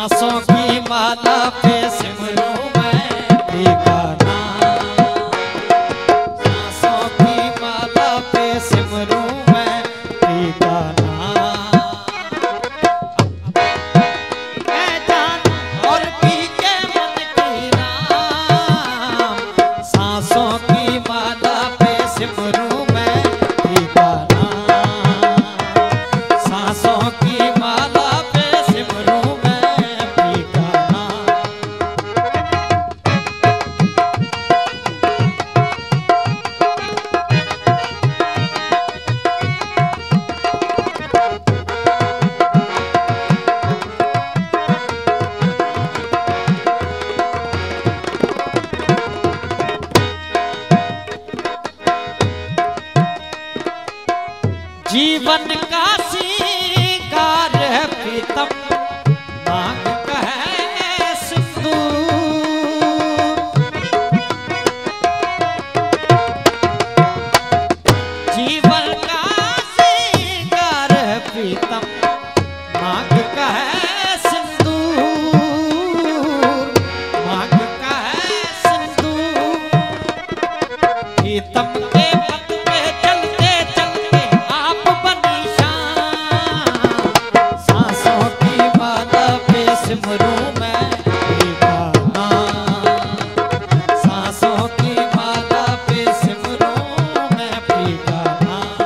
सांसों की माला पे सिमरूं मैं पी का नाम, सांसों की माला पे सिमरूं मैं पी का नाम। मैं जान और पी के मन की राम, सांसों की माला पे सिमरूं मैं पी का नाम, सांसों की माला पे सिमरूं मैं पी का नाम। जीवन का सिंगार है प्रीतम, मांग का है सिंदूर। जीवन का सिंगार है प्रीतम, मांग का है सिंदूर, मांग का है सिंदूर। प्रीतम के पथ पे चलते चलते आप बनी शान, सांसों की माला पे सिमरूं मैं पी का नाम, सांसों की माला पे सिमरूं मैं पी का नाम।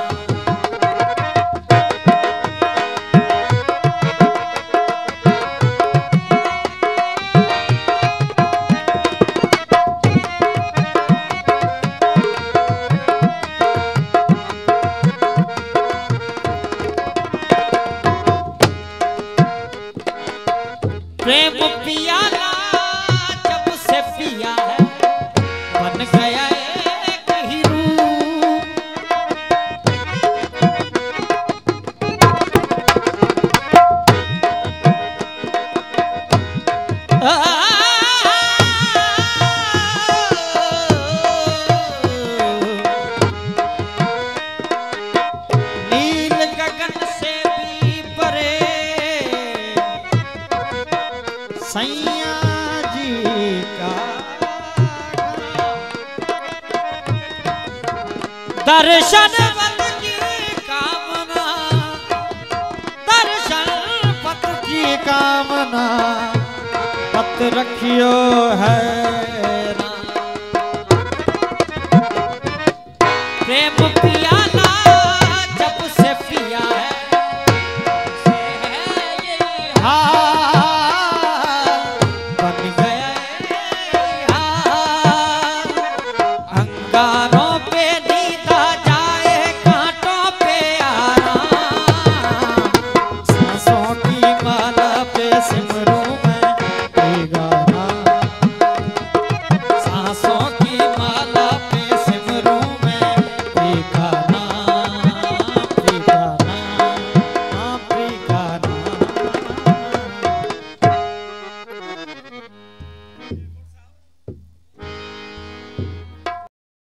प्रेम पियाला जब से पिया है, बन गया एक ही रूप। नील गगन से भी परे सैया जी का दर्शन पथ की कामना, दर्शन पथ की कामना, पत रखियो है राम। प्रेम पिया